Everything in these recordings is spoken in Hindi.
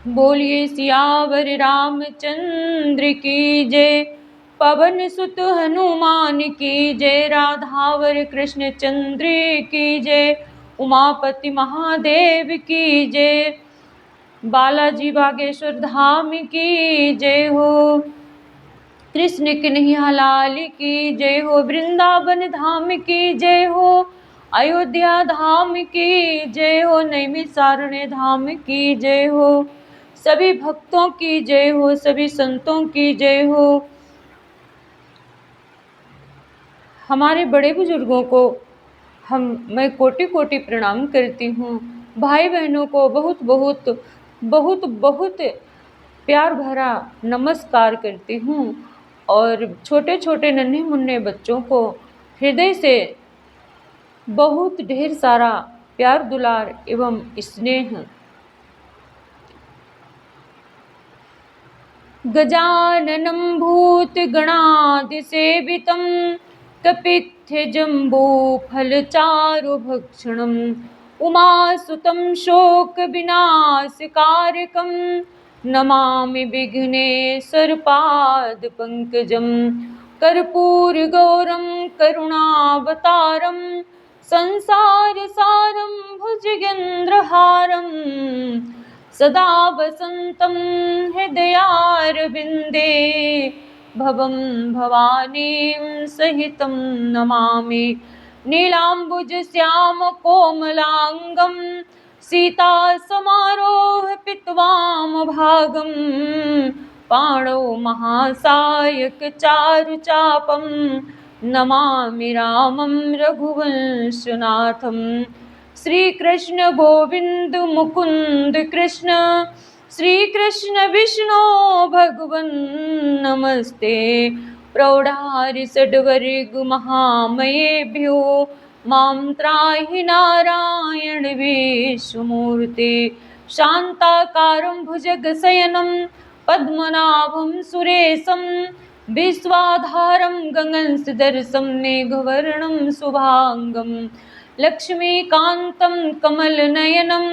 बोलिए सियावर रामचंद्र की जय। पवन सुत हनुमान की जय। राधावर कृष्ण चंद्र की जय। उमापति महादेव की जय। बालाजी बागेश्वर धाम की जय हो। कृष्ण कन्हैया लाल की जय हो। वृंदावन धाम की जय हो। अयोध्या धाम की जय हो। नैमिषारण्य धाम की जय हो। सभी भक्तों की जय हो। सभी संतों की जय हो। हमारे बड़े बुजुर्गों को मैं कोटि कोटि प्रणाम करती हूँ। भाई बहनों को बहुत बहुत बहुत बहुत प्यार भरा नमस्कार करती हूँ। और छोटे छोटे नन्हे मुन्ने बच्चों को हृदय से बहुत ढेर सारा प्यार दुलार एवं स्नेह। गजाननं भूतगणादिसेवितं कपित्थजम्बूफलचारुभक्षणम् उमासुतं शोकविनाशकारकं नमामि विघ्नेश्वरपादपङ्कजं। कर्पूरगौरं करुणावतारं संसारसारं भुजगेन्द्रहारं सदा वसन्तं हृदयारविन्दे भवं भवानीं सहितं नमामि। नीलाम्बुजश्यामकोमलाङ्गं सीतासमारोहपित्वामभागं पाणौ महासायकचारुचापं नमामि रामं रघुवंशनाथं। श्री कृष्ण गोविंद मुकुंद कृष्ण श्री कृष्ण विष्णु भगवन् नमस्ते। प्रौढ़ारि षड्वर्ग महामयेभ्यो मां त्राहि नारायण विष्णुमूर्ते। शान्ताकारं भुजगशयनं पद्मनाभं सुरेशं विश्वाधारं गगनसदृशं मेघवर्णं शुभांगं लक्ष्मीकान्तं कमलनयनं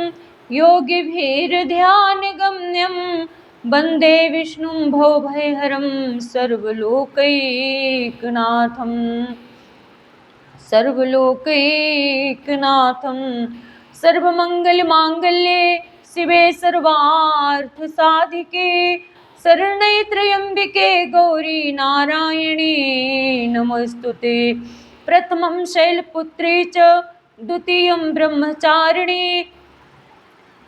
योगिभिर्ध्यानगम्यं वन्दे विष्णुं भवभयहरं सर्वलोकैकनाथं। सर्वमङ्गलमाङ्गल्ये शिवे सर्वार्थसाधिके शरण्ये त्र्यम्बके गौरी नारायणी नमोस्तुते। प्रथमं शैलपुत्री च द्वितीयं ब्रह्मचारिणी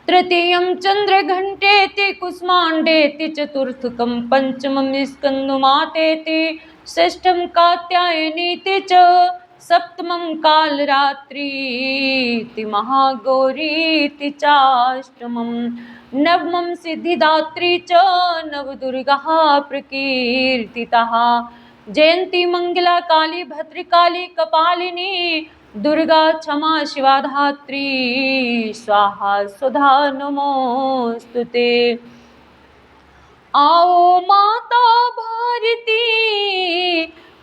तृतीयं चन्द्रघण्टेति कुष्माण्डेति चतुर्थकं पञ्चमं स्कन्दमातेति षष्ठं कात्यायनीति च सप्तमं कालरात्रीति महागौरीति चाष्टमं नवमं सिद्धिदात्री च नवदुर्गाः प्रकीर्तिताः। जयंती मंगला काली भद्रकाली कपालिनी दुर्गा क्षमा शिवा धात्री स्वाहा सुधा नमोस्तुते। आओ माता भारती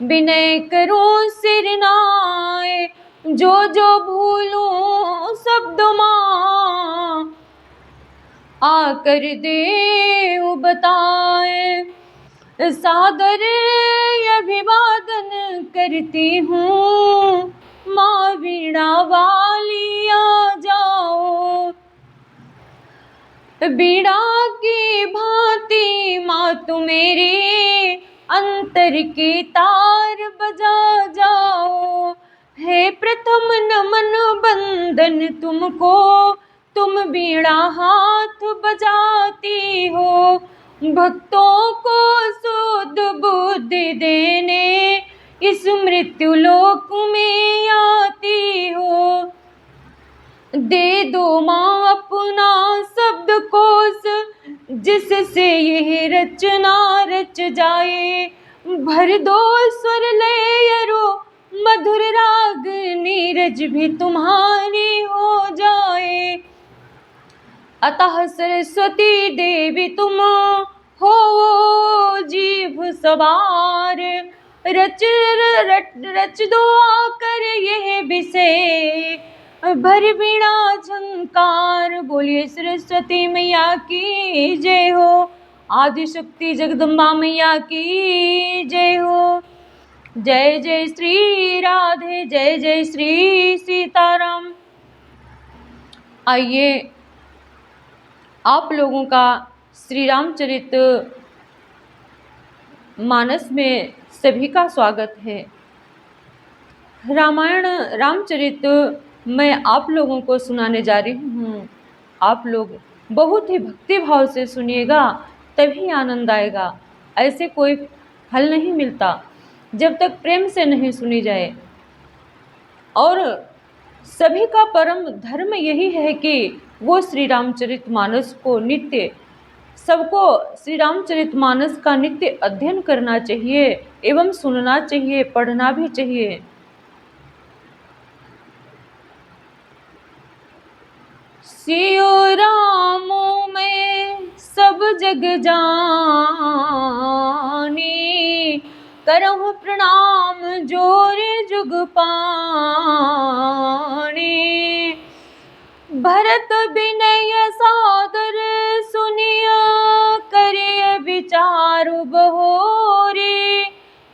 विनय करो सिर नाय जो जो भूलूं शब्द मां आकर देव बताए। सादर अभिवादन करती हूँ माँ वीणा वाली आ जाओ। वीणा की भांति माँ तू मेरे अंतर के तार बजा जाओ। है प्रथम नमन बंदन तुमको तुम वीणा हाथ बजाती हो। भक्तों को शुद्ध बुद्धि देने इस मृत्यु लोक में आती हो। दे दो माँ अपना शब्दकोश जिससे यह रचना रच जाए। भर दो स्वर लयरो मधुर राग नीरज भी तुम्हारी हो जाए। अतः सरस्वती देवी तुम हो जीभ सवार रच दो आकर यह विषय भर बीणा झंकार, बोलिए सरस्वती मैया की जय हो। आदिशक्ति जगदम्बा मैया की जय हो। जय जय श्री राधे, जय जय श्री सीताराम। आइए आप लोगों का श्री रामचरित मानस में सभी का स्वागत है। रामायण रामचरित मैं आप लोगों को सुनाने जा रही हूँ। आप लोग बहुत ही भक्ति भाव से सुनिएगा, तभी आनंद आएगा। ऐसे कोई फल नहीं मिलता जब तक प्रेम से नहीं सुनी जाए। और सभी का परम धर्म यही है कि वो श्री रामचरितमानस को नित्य, सबको श्री रामचरितमानस का नित्य अध्ययन करना चाहिए एवं सुनना चाहिए, पढ़ना भी चाहिए। सियो रामो मैं सब जग जानी, करहु प्रणाम जोर जुग पानी। भरत विनय सादर सुनिया, करिय विचार बहोरी।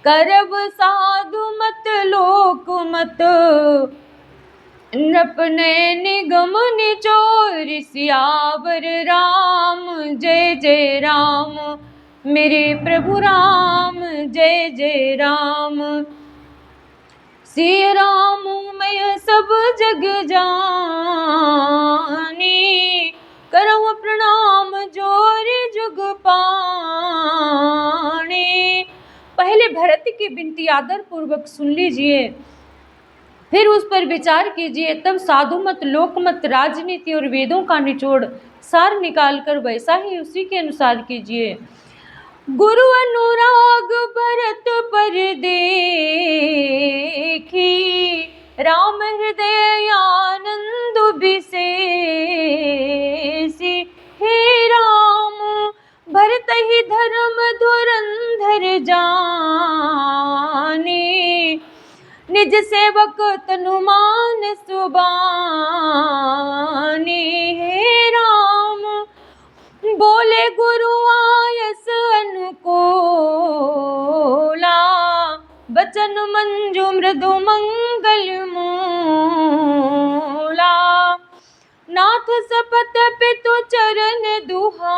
करब साधु मत लोक मत, नपने निगम निचोर। सियावर राम जय जय राम, मेरे प्रभु राम जय जय राम। सिय राम मैं सब जग जानी, करहु प्रणाम जोर जुग पानी। पहले भरत की विनती आदर पूर्वक सुन लीजिए, फिर उस पर विचार कीजिए, तब साधु मत लोक मत राजनीति और वेदों का निचोड़ सार निकाल कर वैसा ही उसी के अनुसार कीजिए। गुरु अनुराग भरत पर देखी, राम हृदय आनंद विशेषी। हे राम भरत ही धर्म धुरंधर जानी, निज सेवक तनुमान सुबानी। हे राम बोले गुरु आयस अनुकूला, बचन मंजु मृदु मंगल मूला। नाथ सपत पितु चरण दुहाई,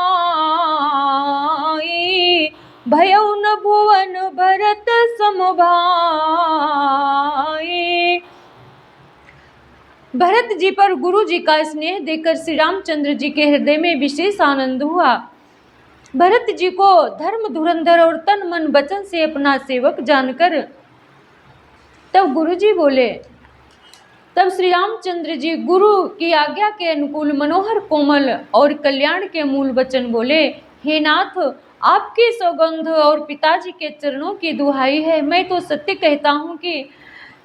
भयउ न भुवन भरत सम भाई। भरत जी पर गुरु जी का स्नेह देकर श्री रामचंद्र जी के हृदय में विशेष आनंद हुआ। भरत जी को धर्म धुरंधर और तन मन वचन से अपना सेवक जानकर तब गुरु जी बोले, तब श्री रामचंद्र जी गुरु की आज्ञा के अनुकूल मनोहर कोमल और कल्याण के मूल वचन बोले। हे नाथ आपकी सौगंध और पिताजी के चरणों की दुहाई है, मैं तो सत्य कहता हूँ कि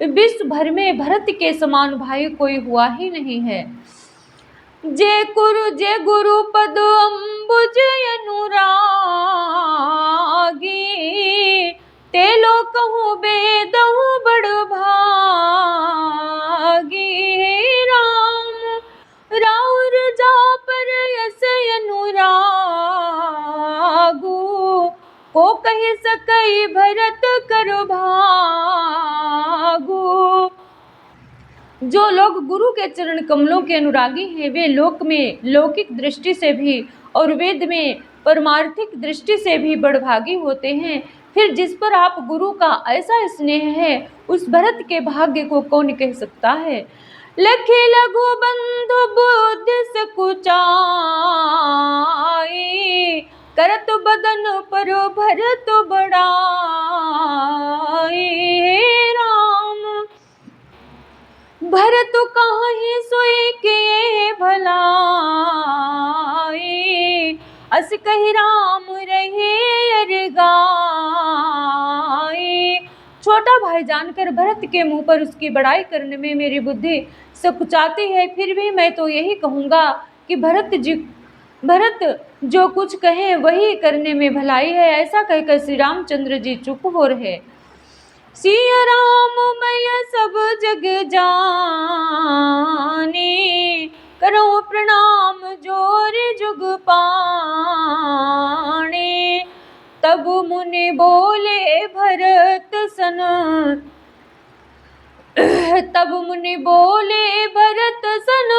विश्व भर में भरत के समान भाई कोई हुआ ही नहीं है। जे गुरु पद अम्बुज अनुरागी, ते लो कहूँ बेदहु बड़ भागी। राम राउर जा पर यस अनुरागु, को कहि सकई भरत करु भागु। जो लोग गुरु के चरण कमलों के अनुरागी हैं, वे लोक में लौकिक दृष्टि से भी और वेद में परमार्थिक दृष्टि से भी बड़भागी होते हैं। फिर जिस पर आप गुरु का ऐसा स्नेह है, उस भरत के भाग्य को कौन कह सकता है। लखि लघु बंधु बुद्धि सकुचाई, करत बदन पर भरत बड़ाई। राम भरत काहि सोई किए भलाई, अस कहि राम रहे अर गाई। छोटा भाई जानकर भरत के मुंह पर उसकी बड़ाई करने में मेरी बुद्धि सकुचाती है, फिर भी मैं तो यही कहूँगा कि भरत जो कुछ कहे वही करने में भलाई है। ऐसा कहकर श्री रामचंद्र जी चुप हो रहे। सिया राम मैं सब जग जाने, करो प्रणाम जोर जुग पाणे। तब मुनि बोले भरत सन, तब मुनि बोले भरत सन,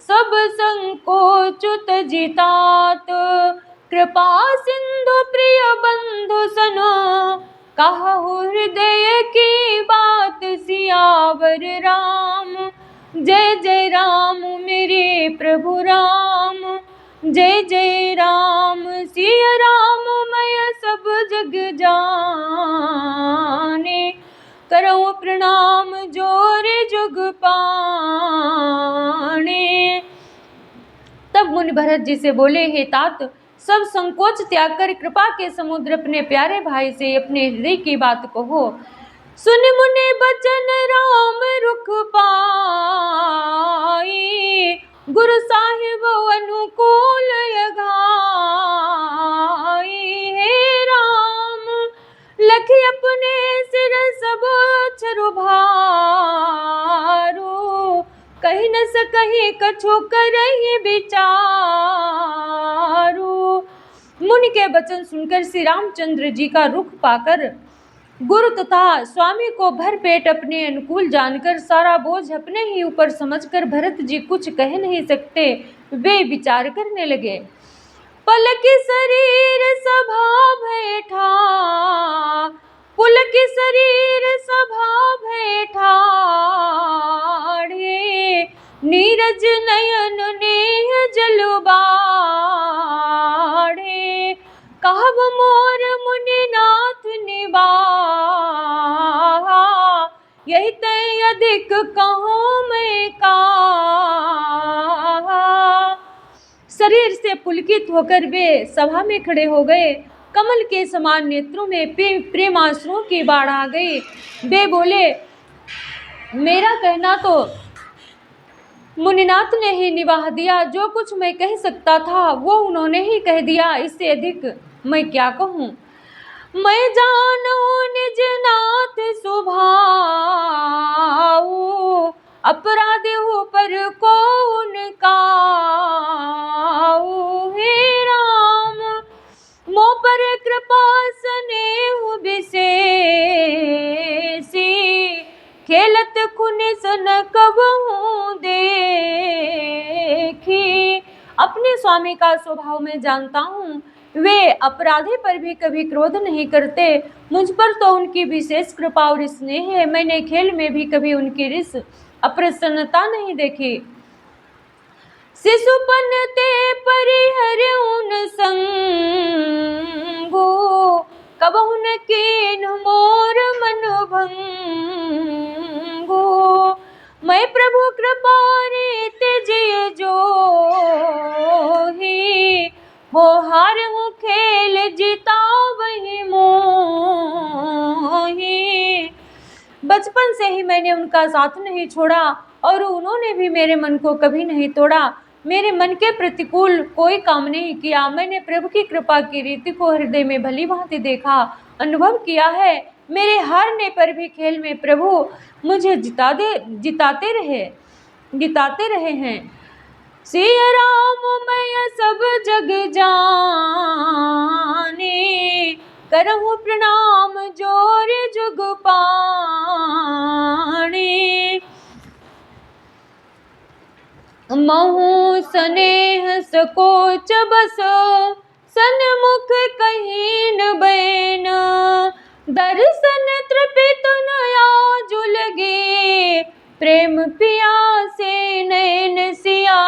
सब संकोचुत जितात। कृपा सिंधु प्रिय बंधु सन, कहु हृदय की बात। सियावर राम जय जय राम मेरे प्रभु राम, जय जय राम। सिया राम मैं सब जग जाने, करो प्रणाम जोर जुग पाणे। तब मुनि भरत जी से बोले, हे तात, सब संकोच त्याग कर कृपा के समुद्र अपने प्यारे भाई से अपने हृदय की बात कहो। सुन मुनि बचन राम रुख पाई, गुरु साहिब अनुकूल यघाई। हे राम लखी अपने सिर सब छरु भारू, कहीं न सकही कछु करहि विचारू। मुनि के वचन सुनकर श्री रामचंद्र जी का रुख पाकर, गुरु तथा स्वामी को भर पेट अपने अनुकूल जानकर, सारा बोझ अपने ही ऊपर समझकर भरत जी कुछ कह नहीं सकते, वे विचार करने लगे। पलक शरीर सभा बैठा, पुलक शरीर सभा बैठा, नीरज नयन नेह जलु बाढ़े। कहब मोर मुनिनाथ निबाहा, यही तय अधिक कहूँ मैं कहा। शरीर से पुलकित होकर वे सभा में खड़े हो गए। कमल के समान नेत्रों में प्रेमाश्रुओं की बाढ़ आ गई। वे बोले, मेरा कहना तो मुनिनाथ ने ही निवाह दिया, जो कुछ मैं कह सकता था वो उन्होंने ही कह दिया, इससे अधिक मैं क्या कहूँ। मैं जानू निज नाथ सुभाऊ, अपराधी हूँ पर को उनकाऊ। हे राम मो पर कृपा स्नेह विशेषी, खेलत खुनि सन कबहूँ देखी। अपने स्वामी का स्वभाव मैं जानता हूँ, वे अपराधी पर भी कभी क्रोध नहीं करते। मुझ पर तो उनकी विशेष कृपा और स्नेह है। मैंने खेल में भी कभी उनकी रिस अप्रसन्नता नहीं देखी। शिशुपन ते परिहर उन संगो, कबहुँ न कीन्ह मोर मन भंगो। मैं प्रभु कृपा रीत जिय जोही, हो हार हूँ खेल जीता वही मोही। बचपन से ही मैंने उनका साथ नहीं छोड़ा और उन्होंने भी मेरे मन को कभी नहीं तोड़ा। मेरे मन के प्रतिकूल कोई काम नहीं किया। मैंने प्रभु की कृपा की रीति को हृदय में भली भांति देखा, अनुभव किया है। मेरे हारने पर भी खेल में प्रभु मुझे जिताते रहे हैं। सिया राम मैं सब जग जाने, करहूँ प्रणाम जोर जुग पाणे। महु स्नेह सकोच बस, सन्मुख कहीं न बैन। दर्शन तृपित नया जुलगे, प्रेम पियासे नैन। सिया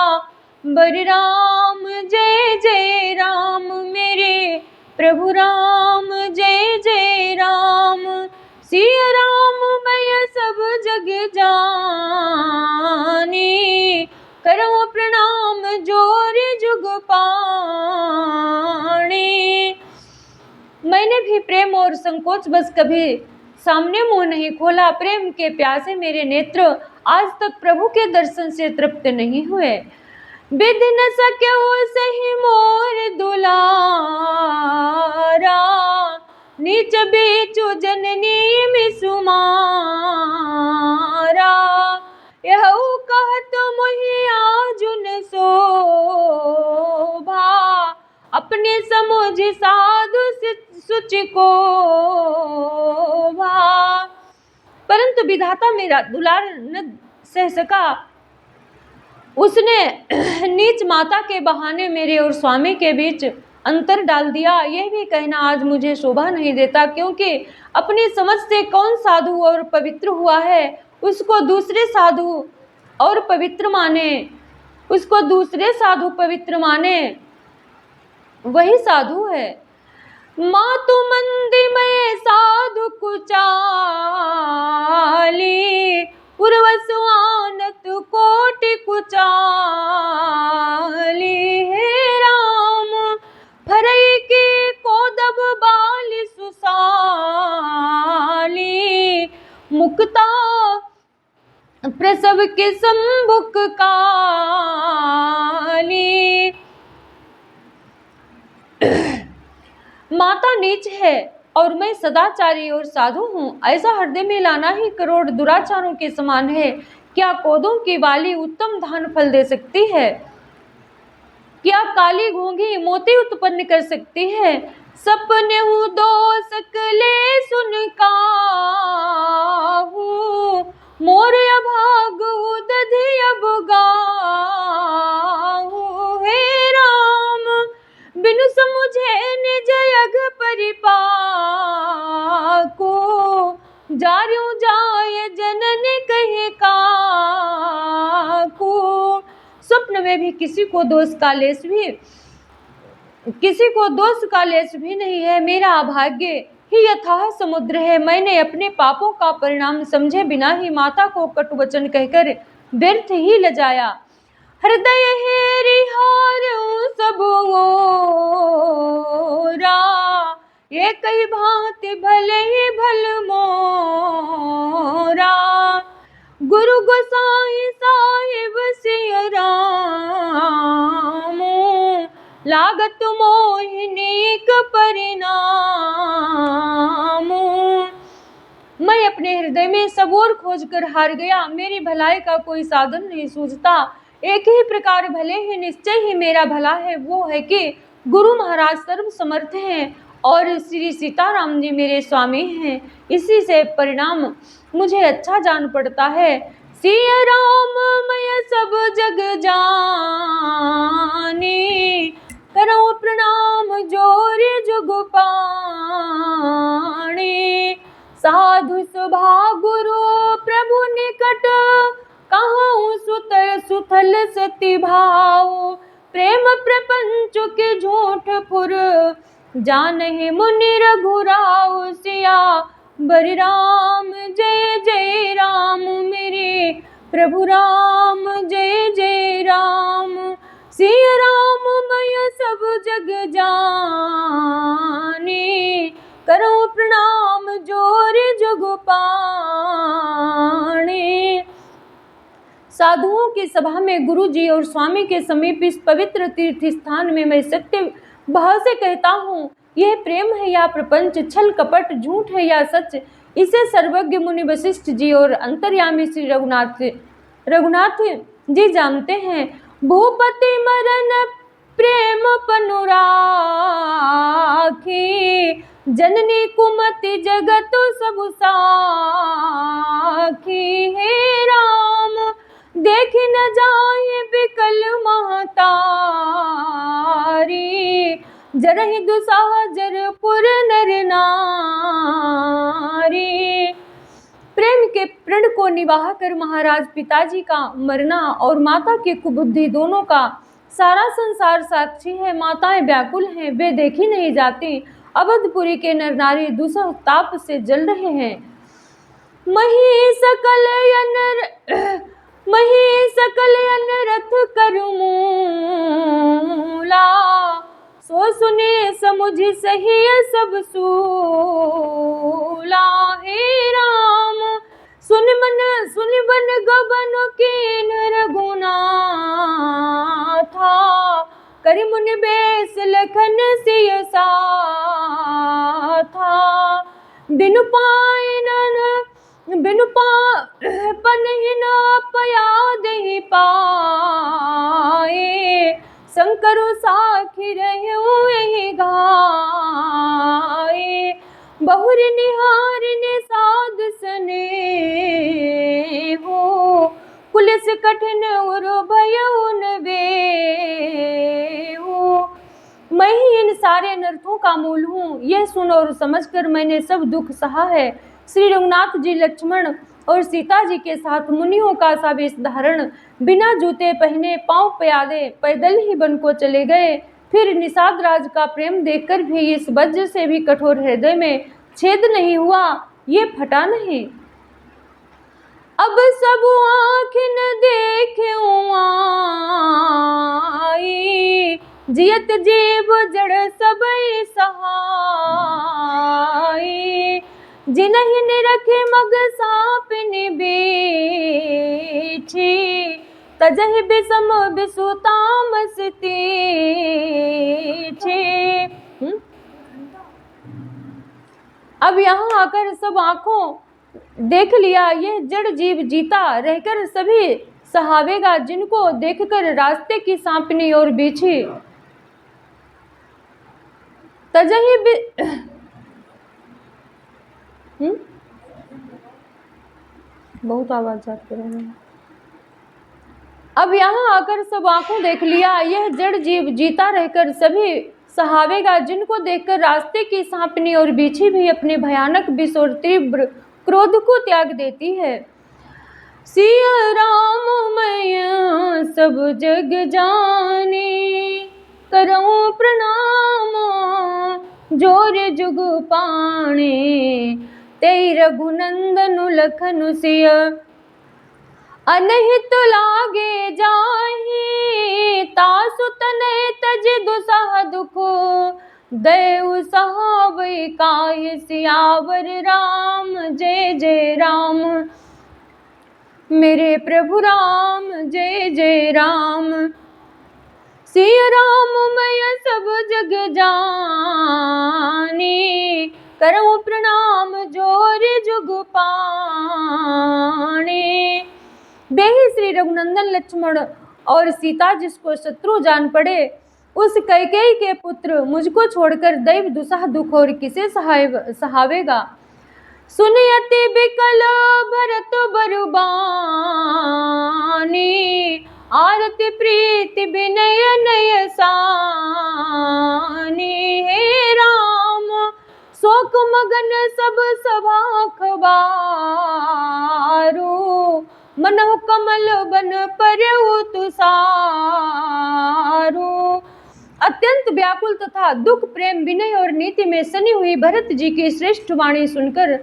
बर राम जय जय राम मेरे प्रभु राम, जय जय राम। सिया राम मैं सब जग जाने, करो प्रणाम जोर जुग पाणे। मैंने भी प्रेम और संकोच बस कभी सामने मुंह नहीं खोला। प्रेम के प्यासे मेरे नेत्र आज तक प्रभु के दर्शन से तृप्त नहीं हुए। विध न सक्यो सही मोर दुलारा, नीच बीचु जननी मिसुमारा। यहु कहत मोहि आजुन शोभा, अपने समुझ साधु सुचि को भा। परंतु विधाता मेरा दुलार न सह सका। उसने नीच माता के बहाने मेरे और स्वामी के बीच अंतर डाल दिया। यह भी कहना आज मुझे शोभा नहीं देता, क्योंकि अपनी समझ से कौन साधु और पवित्र हुआ है, उसको दूसरे साधु और पवित्र माने, उसको दूसरे साधु पवित्र माने, वही साधु है। मातु मंदिमय साधु कुचाली, पूर्वसु आनत कोटि कुचाली। हे राम भरई के कोदब बाली सुसाली, मुक्ता प्रसव के संभुक काली। माता नीच है और मैं सदाचारी और साधु हूँ, ऐसा हृदय में लाना ही करोड़ दुराचारों के समान है। क्या कोदों की बाली उत्तम धान फल दे सकती है? क्या काली घोंघी मोती उत्पन्न कर सकती है? सपने हूँ दो सकले सुन काहू, मोर अभाग उदधि अब गाहू। हे राम बिनु समुझे निज यग परिपाको, जार्यों जाय जननी कहे काको। स्वप्न में भी किसी को दोष का लेश भी नहीं है। मेरा अभाग्य ही यथाह समुद्र है। मैंने अपने पापों का परिणाम समझे बिना ही माता को कटु वचन कहकर व्यर्थ ही लजाया। हृदय हेरि हारऊ सब ओरा, ये कई भांति भले ही भल मोरा। गुरु गोसाई साहिब सिय राम, लागत मोहिनीक परिणाम। मैं अपने हृदय में सब ओर खोज कर हार गया, मेरी भलाई का कोई साधन नहीं सूझता। एक ही प्रकार भले ही निश्चय ही मेरा भला है, वो है कि गुरु महाराज सर्व समर्थ हैं और श्री सीताराम जी मेरे स्वामी हैं। इसी से परिणाम मुझे अच्छा जान पड़ता है। सिया राम मैं सब जग जानी, करो प्रणाम जोर जुग पाणी। साधु सुभा गुरु प्रभु निकट, कहूँ सुतर सुथल सती भाव। प्रेम प्रपंच के झूठ पुर, जानहि मुनि रघुराव। सिया बरि राम जय जय राम, मेरे प्रभु राम जय जय राम। सिया राम मैं सब जग जानी, करो प्रणाम जोर जुग पाणी। साधुओं की सभा में गुरु जी और स्वामी के समीप इस पवित्र तीर्थ स्थान में मैं सत्य भाव से कहता हूँ, यह प्रेम है या प्रपंच, छल कपट झूठ है या सच, इसे सर्वज्ञ मुनि वशिष्ठ जी और अंतर्यामी श्री रघुनाथ जी जानते हैं। भूपति मरण प्रेम पनुराखी, जननी कुमति जगत सब साखी। हे राम देख न जाए विकल महतारी, जरहि दुसाह जरपुर नर नारी। प्रेम के प्रण को निवाह कर महाराज पिताजी का मरना और माता की कुबुद्धि दोनों का सारा संसार साक्षी है। माताएं व्याकुल हैं, वे देखी नहीं जाती। अवधपुरी के नर नारी दुसह ताप से जल रहे हैं। मही सकल अनरथ करमूला, सो सुने समुझि सही सब सूला। हे राम सुन बन गबन कीन रघुनाथा, करि मुनि बेस लखन सिय साथा। बिनु पनहिन पयादहि पाए, शंकरु साखी रहु एहि गाए। बहुरि निहारिने साध सनेहु, कुलिस कठिन उर भयउ न बेहु। मैं ही इन सारे अनर्थों का मूल हूँ, यह सुन और समझकर मैंने सब दुख सहा है। श्री रघुनाथ जी लक्ष्मण और सीता जी के साथ मुनियों का सा वेश धारण, बिना जूते पहने पांव प्यादे पैदल ही वन को चले गए। फिर निषाद राज का प्रेम देखकर भी इस वज्र से भी कठोर हृदय में छेद नहीं हुआ, ये फटा नहीं। अब सब आँखिन देख्यूं आई, जियत जीव जड़ सबई सहाई। जिनहि निरखे मग सापिनि बीठी, तजहि बिषम बिसु तामस तीठी। अब यहाँ आकर सब आंखों देख लिया, यह जड़ जीव जीता रहकर सभी सहावेगा, जिनको देखकर रास्ते की सांपनी और बीछी। तजहि बहुत आवाज जाते रहे। अब यहाँ आकर सब आंखों देख लिया, यह जड़ जीव जीता रहकर सभी सहावेगा, जिनको देखकर रास्ते की सांपनी और बीछी भी अपने भयानक विष और तीव्र क्रोध को त्याग देती है। सिया राम मैं सब जग जानी, करऊं प्रणाम जोर जुग पाणे। तेई रघुनंदनु लखनु सिय, अनहित लागे जाहि। तासु तनय तज दुसह दुख, दयउ सहावै काहि। सियावर राम जय जय राम, मेरे प्रभु राम जय जय राम। सिया राम मैं सब जग जानी, करऊं प्रणाम जोर जुग पाणे। बेही श्री रघुनंदन लक्ष्मण और सीता जिसको शत्रु जान पड़े, उस कैकेयी के पुत्र मुझको छोड़कर दैव दुसह दुख और किसे सहावेगा। सुनियति बिकल भरत बरुबानी, आरती प्रीति विनय नय सानी। हे राम शोक मगन सब सभा खबारू, मनहु कमल बन परउ तुसारू। अत्यंत व्याकुल तथा दुख प्रेम विनय और नीति में सनी हुई भरत जी की श्रेष्ठ वाणी सुनकर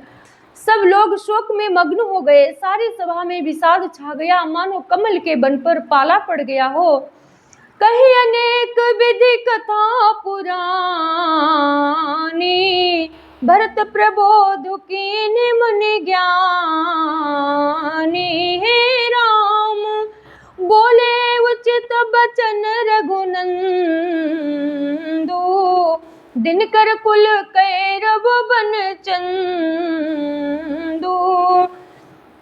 सब लोग शोक में मग्न हो गए। सारी सभा में विषाद छा गया, मानो कमल के बन पर पाला पड़ गया हो। कही अनेक विधि कथा पुरानी, भरत प्रबोध कीन्हि मुनि ज्ञानी। हे राम बोले उचित बचन रघुनंदु, दिनकर कुल कैरव बन चंदू।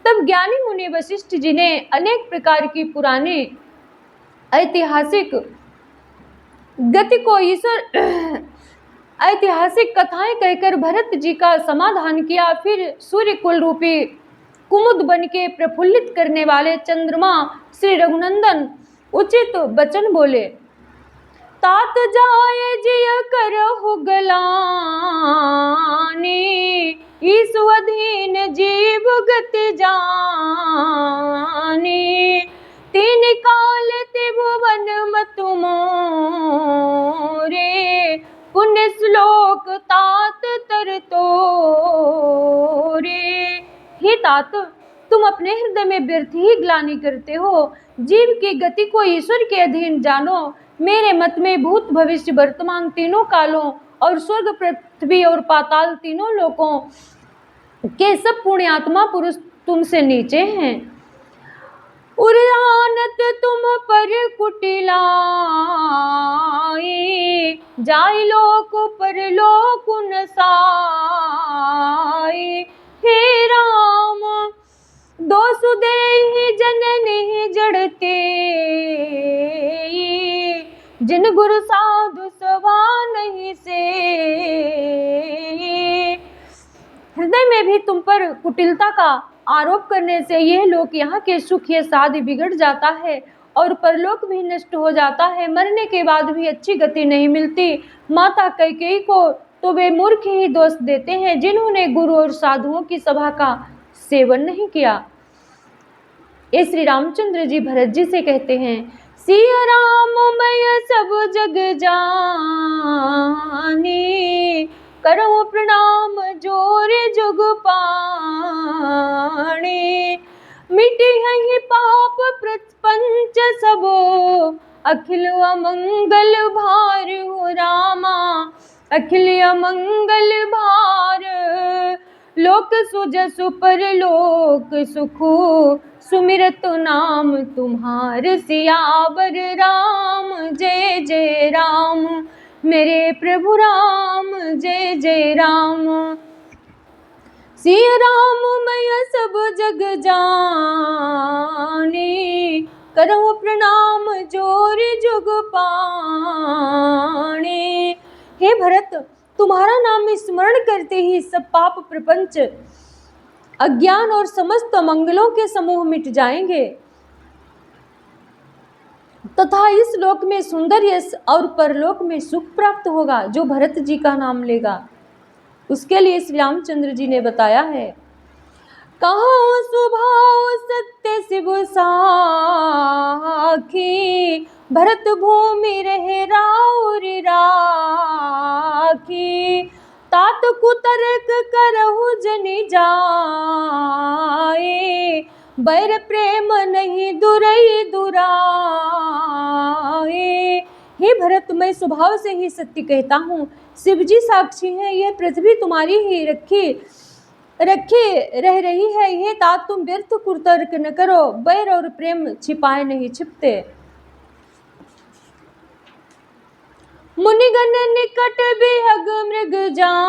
तब ज्ञानी मुनि वशिष्ठ जी ने अनेक प्रकार की पुरानी ऐतिहासिक गति को ऐतिहासिक कथाएं कहकर भरत जी का समाधान किया। फिर सूर्य कुल रूपी कुमुद बन के प्रफुल्लित करने वाले चंद्रमा श्री रघुनंदन उचित वचन बोले। तात जाए जिय करहु गलानी, ईसु अधीन जीव गति जानी। तीन काल त्रिभुवन मतु मोरे, पुण्य श्लोक तात तर तोरे। हे तात तुम अपने हृदय में व्यर्थ ही ग्लानि करते हो, जीव की गति को ईश्वर के अधीन जानो। मेरे मत में भूत भविष्य वर्तमान तीनों कालों और स्वर्ग पृथ्वी और पाताल तीनों लोकों के सब पुण्यात्मा पुरुष तुमसे नीचे हैं। उरआनत तुम पर कुटिला, जाई लोक परलोक न साई। हे राम दोसु देहि जननि जड़ते, जिन गुरु साधु सभा नहीं से। हृदय में भी तुम पर कुटिलता का आरोप करने से यह लोक यहाँ के सुख ये साध बिगड़ जाता है और परलोक भी नष्ट हो जाता है। मरने के बाद भी अच्छी गति नहीं मिलती। माता कैकेयी को तो वे मूर्ख ही दोष देते हैं जिन्होंने गुरु और साधुओं की सभा का सेवन नहीं किया। ये श्री रामचंद्र जी भरत जी से कहते हैं, सिया राम मैं सब जग जानी, करो प्रणाम जोरे जुग पाणी। मिटे ही पाप प्रपंच सबो, अखिल अमंगल भार हो रामा, अखिल अमंगल भार। लोक सुजसु परलोक सुखु, सुमिरत नाम तुम्हार सियावर राम। जय जय राम मेरे प्रभु राम, जय जय राम। सिया राम मैं सब जग जानी, करो प्रणाम जोर जुग पाणी। हे भरत तुम्हारा नाम स्मरण करते ही सब पाप प्रपंच अज्ञान और समस्त मंगलों के समूह मिट जाएंगे तथा इस लोक में सुंदर यश और परलोक में सुख प्राप्त होगा। जो भरत जी का नाम लेगा उसके लिए श्री रामचंद्र जी ने बताया है, कहो स्वभाव सत्य शिव साखी, भरत भूमि रहे राउर राखी। तात कुतर्क करहु जनि जाए, बैर प्रेम नहीं दुरई दुराए। हे भरत मैं स्वभाव से ही सत्य कहता हूँ, शिवजी साक्षी है, यह पृथ्वी तुम्हारी ही रखे रह रही है। ये तात तुम व्यर्थ कुतर्क न करो, बैर और प्रेम छिपाए नहीं छिपते। मुनिगण निकट बिहग मृग जाहि,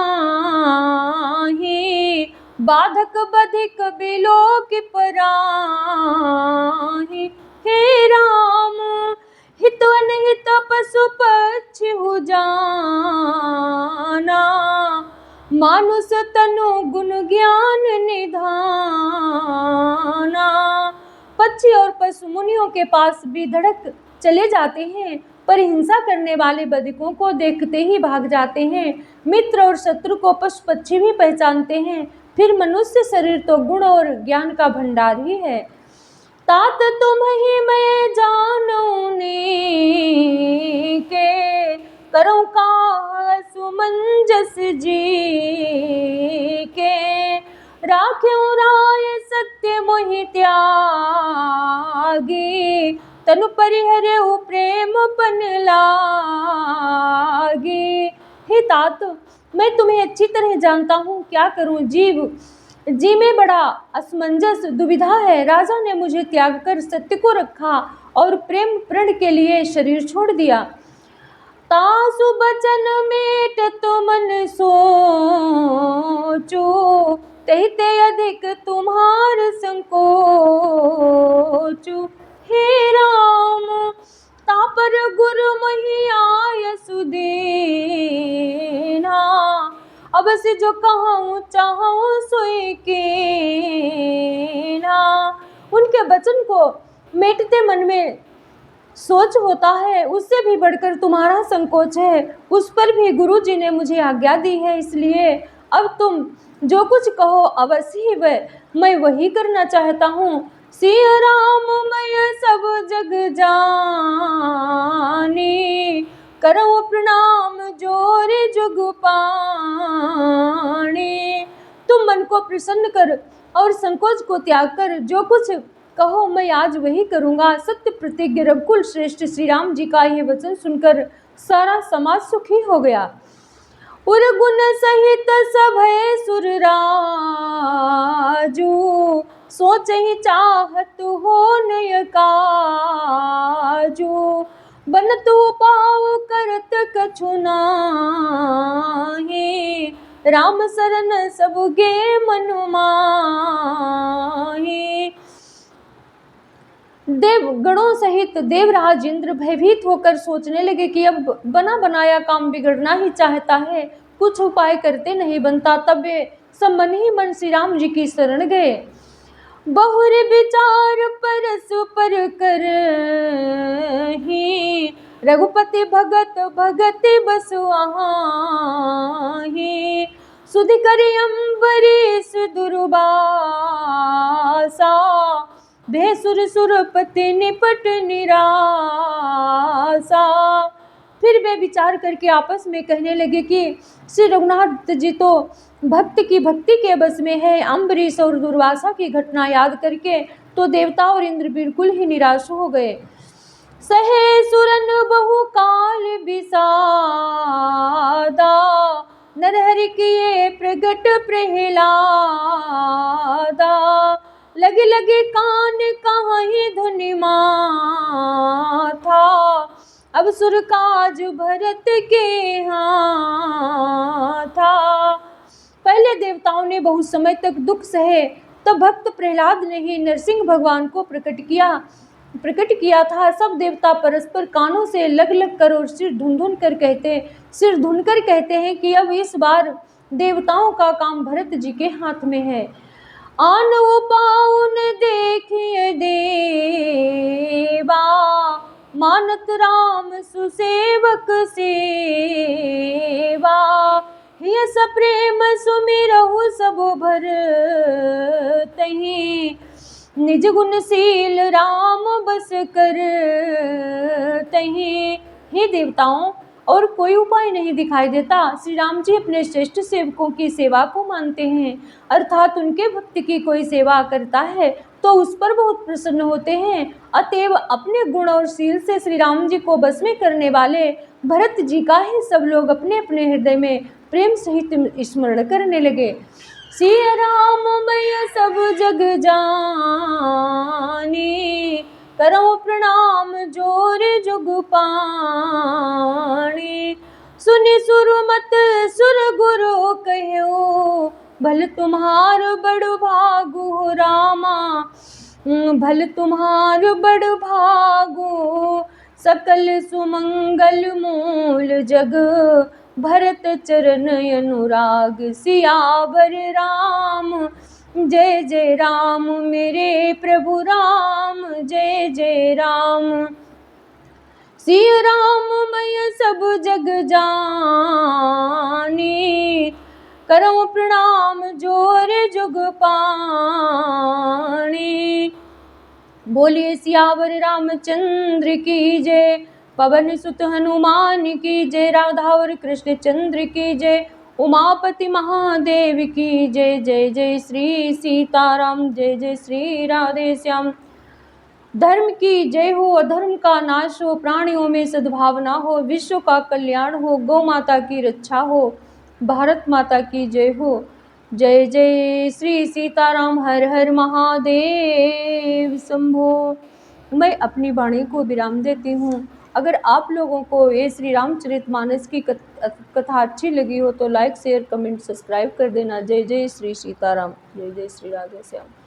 बाधक बधिक बिलोक पराहि। हे राम हित अनहित पशु पक्षी हो जाना, मानुष तनु गुण ज्ञान निधाना। पक्षी और पशु मुनियों के पास भी धड़क चले जाते हैं, पर हिंसा करने वाले बधिकों को देखते ही भाग जाते हैं। मित्र और शत्रु को पशु पक्षी भी पहचानते हैं, फिर मनुष्य शरीर तो गुण और ज्ञान का भंडार ही है। तात तुम ही मैं जानने के, करो का सुमंजस जी के। राख्यो राय सत्य मोहि त्यागी, तनु परिहरे प्रेम पन लागी। हे तात मैं तुम्हें अच्छी तरह जानता हूँ, क्या करूँ जी में बड़ा असमंजस दुविधा है। राजा ने मुझे त्याग कर सत्य को रखा और प्रेम प्रण के लिए शरीर छोड़ दिया। तासु बचन मेट तो मन सोचो, तहिते अधिक तुम्हार संकोचु। हे राम तापर गुरु मोहि आय सुदीना, अब से जो कहूँ चाहूँ सोई कीना। उनके वचन को मेटते मन में सोच होता है, उससे भी बढ़कर तुम्हारा संकोच है। उस पर भी गुरु जी ने मुझे आज्ञा दी है, इसलिए अब तुम जो कुछ कहो अवश्य ही मैं वही करना चाहता हूँ। सिया राम मैं सब जग जानी, करो प्रणाम जोरे जुग पाणी। तुम मन को प्रसन्न कर और संकोच को त्याग कर जो कुछ कहो मैं आज वही करूँगा। सत्य प्रतिज्ञ रघुकुल श्रेष्ठ श्री राम जी का यह वचन सुनकर सारा समाज सुखी हो गया। उर गुण सहित सभय सुर राजू, सोच ही चाहत हो नय काजू। बनतु पाव करत कछु नाहि, राम शरण सबके मन माहि। देवगणों सहित देवराज इंद्र भयभीत होकर सोचने लगे कि अब बना बनाया काम बिगड़ना ही चाहता है, कुछ उपाय करते नहीं बनता। तब वे सब मन ही मन श्री राम जी की शरण गए। बहुर विचार परस्पर कर ही, रघुपति भगत भगति बसु आहि। सुधि करि अम्बरीश दुर्वासा, भेसुर सुरपति निपट निरासा। फिर वे विचार करके आपस में कहने लगे कि श्री रघुनाथ जी तो भक्ति के बस में है। अम्बरीश और दुर्वासा की घटना याद करके तो देवता और इंद्र बिल्कुल ही निराश हो गए। सहे सुरन बहु काल विषादा, नरहरि किए प्रगट प्रहलादा। लगे लगे कान कहीं धुनि माथा, अब सुर काज भरत के हाथा। पहले देवताओं ने बहुत समय तक दुख सहे, तब भक्त प्रहलाद ने ही नरसिंह भगवान को प्रकट किया था। सब देवता परस्पर कानों से लग लग कर और सिर धुन कर कहते हैं कि अब इस बार देवताओं का काम भरत जी के हाथ में है। आन पाउन देखिए देवा, मानत राम सुसेवक सेवा। हिय सप्रेम सुमिरहु सब भरतहि, निज गुणशील राम बस कर तहि। हे देवताओं, और कोई उपाय नहीं दिखाई देता। श्री राम जी अपने श्रेष्ठ सेवकों की सेवा को मानते हैं, अर्थात उनके भक्त की कोई सेवा करता है तो उस पर बहुत प्रसन्न होते हैं। अतएव अपने गुण और शील से श्री राम जी को बस में करने वाले भरत जी का ही सब लोग अपने अपने हृदय में प्रेम सहित स्मरण करने लगे। सिया राम मैं सब जग जानी, करो प्रणाम जोर जुग पाणी। सुनि सुरमत सुर गुरु कहो, भल तुम्हार बड़ भागु रामा, भल तुम्हार बड़ भागु। सकल सुमंगल मूल जग, भरत चरण अनुराग। सियावर राम जय जय राम, मेरे प्रभु राम जय जय राम। सिया राम मैं सब जग जानी, करो प्रणाम जोर जुग पाणी। बोलिए सियावर रामचंद्र की जय, पवन सुत हनुमान की जय, राधा और कृष्ण चंद्र की जय, उमापति महादेव की जय। जय जय श्री सीताराम, जय जय श्री राधे श्याम। धर्म की जय हो, अधर्म का नाश हो, प्राणियों में सद्भावना हो, विश्व का कल्याण हो, गौ माता की रक्षा हो, भारत माता की जय हो। जय जय श्री सीताराम, हर हर महादेव शंभो। मैं अपनी वाणी को विराम देती हूँ। अगर आप लोगों को ये श्री रामचरितमानस की कथा अच्छी लगी हो तो लाइक शेयर कमेंट सब्सक्राइब कर देना। जय जय श्री सीताराम, जय जय श्री राधे श्याम।